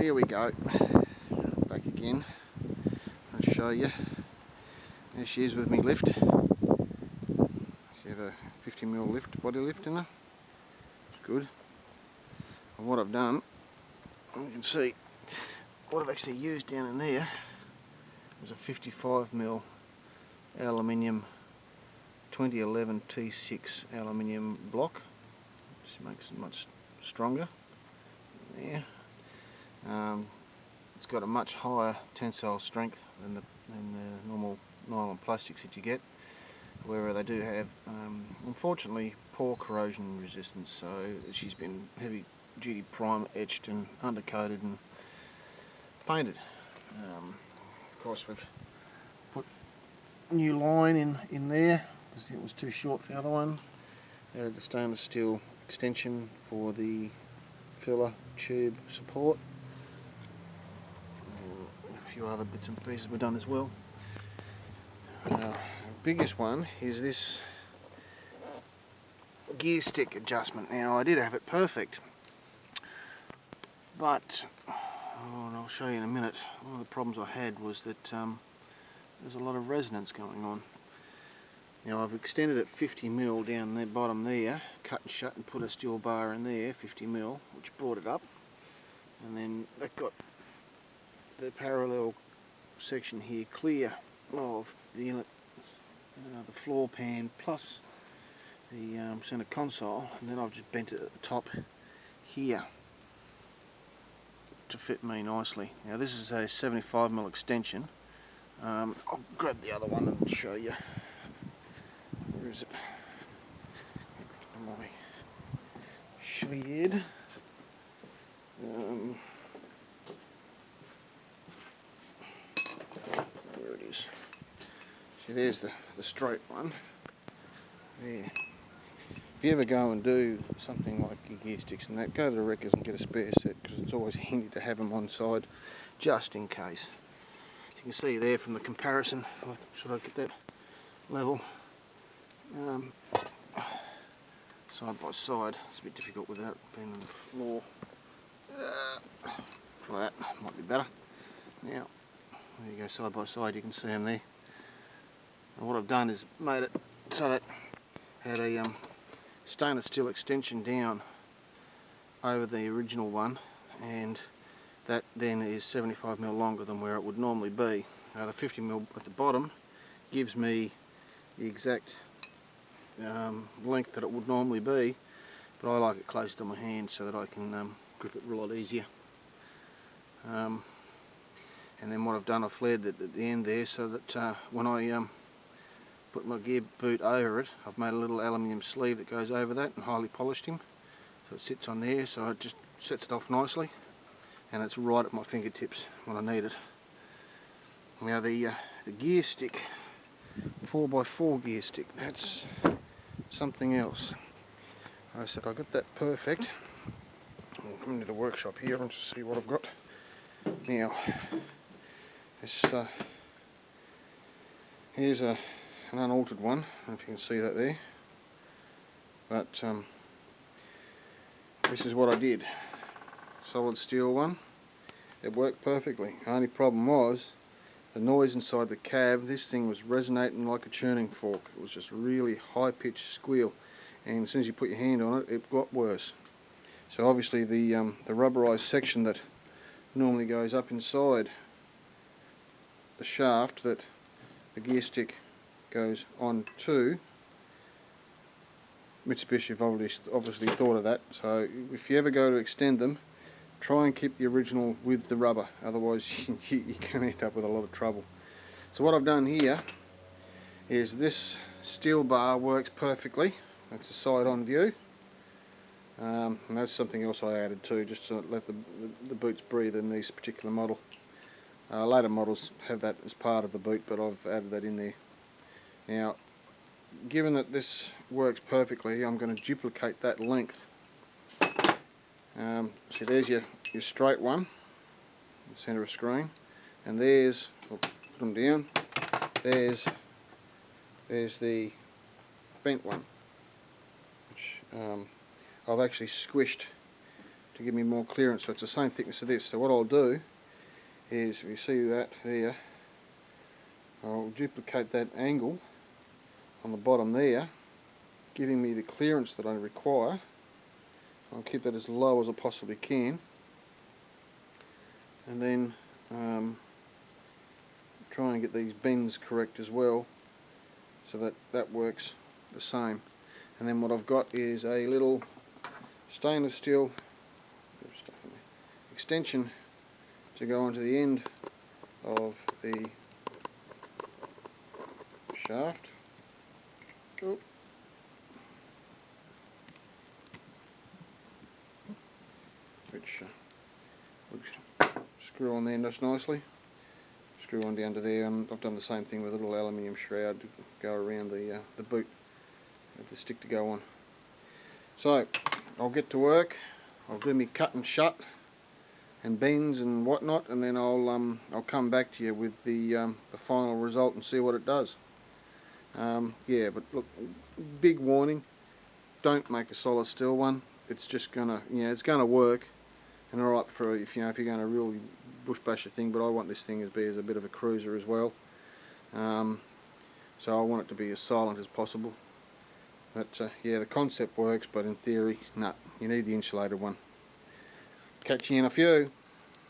here we go, back again. I'll show you. There she is with me lift. She had a 50mm lift, body lift in her. It's good. And what I've done, you can see what I've actually used down in there was a 55mm aluminium 2011 T6 aluminium block, which makes it much stronger. There. It's got a much higher tensile strength than the normal nylon plastics that you get, where they do have unfortunately poor corrosion resistance. So she's been heavy duty primer etched and undercoated and painted. Of course we've put new line in there because it was too short for the other one. Added the stainless steel extension for the filler tube support. A few other bits and pieces were done as well. The biggest one is this gear stick adjustment. Now I did have it perfect, but and I'll show you in a minute, one of the problems I had was that there's a lot of resonance going on. Now I've extended it 50mm down the bottom there, cut and shut, and put a steel bar in there, 50mm, which brought it up, and then that got the parallel section here clear of the inlet, the floor pan plus the centre console, and then I've just bent it at the top here to fit me nicely. Now this is a 75mm extension. I'll grab the other one and show you. Where is it? My shed. There it is. See, there's the straight one. There. If you ever go and do something like your gear sticks and that, go to the wreckers and get a spare set, because it's always handy to have them on side just in case. You can see there from the comparison, should I get that level, side by side. It's a bit difficult without being on the floor. Try that, might be better. Now, there you go, side by side, you can see them there. And what I've done is made it so that I had a stainless steel extension down over the original one, and that then is 75mm longer than where it would normally be. Now the 50mm at the bottom gives me the exact length that it would normally be, but I like it close to my hand so that I can grip it a lot easier. And then what I've done, I've flared it at the end there so that when I put my gear boot over it, I've made a little aluminium sleeve that goes over that and highly polished him, so it sits on there, so it just sets it off nicely, and it's right at my fingertips when I need it. Now the gear stick, 4x4 gear stick, that's something else. I said I got that perfect. I'll come into the workshop here and just see what I've got. Now, this here's an unaltered one, I don't know if you can see that there, but this is what I did. Solid steel one. It worked perfectly. The only problem was the noise inside the cab. This thing was resonating like a churning fork. It was just really high pitched squeal, and as soon as you put your hand on it, it got worse. So obviously the rubberized section that normally goes up inside the shaft that the gear stick goes on to, Mitsubishi have obviously thought of that. So if you ever go to extend them, try and keep the original with the rubber, otherwise you can end up with a lot of trouble. So what I've done here is this steel bar works perfectly. That's a side-on view, and that's something else I added too, just to let the boots breathe in this particular model. Later models have that as part of the boot, but I've added that in there. Now, given that this works perfectly, I'm going to duplicate that length. See, there's your straight one, the centre of screen, and there's, I'll put them down, there's the bent one, which I've actually squished to give me more clearance, so it's the same thickness of this. So what I'll do is, if you see that there, I'll duplicate that angle on the bottom there, giving me the clearance that I require. I'll keep that as low as I possibly can, and then try and get these bends correct as well, so that that works the same. And then what I've got is a little stainless steel extension to go onto the end of the shaft. Oh. Which would screw on there just nicely. Screw on down to there, and I've done the same thing with a little aluminium shroud to go around the boot, have the stick to go on. So I'll get to work. I'll do me cut and shut and bends and whatnot, and then I'll come back to you with the final result and see what it does. Yeah, but look, big warning: don't make a solid steel one. It's just gonna, it's gonna work, and alright for if you're going to really bush bash a thing. But I want this thing as a bit of a cruiser as well. So I want it to be as silent as possible. But yeah, the concept works, but in theory, no, you need the insulated one. Catch you in a few.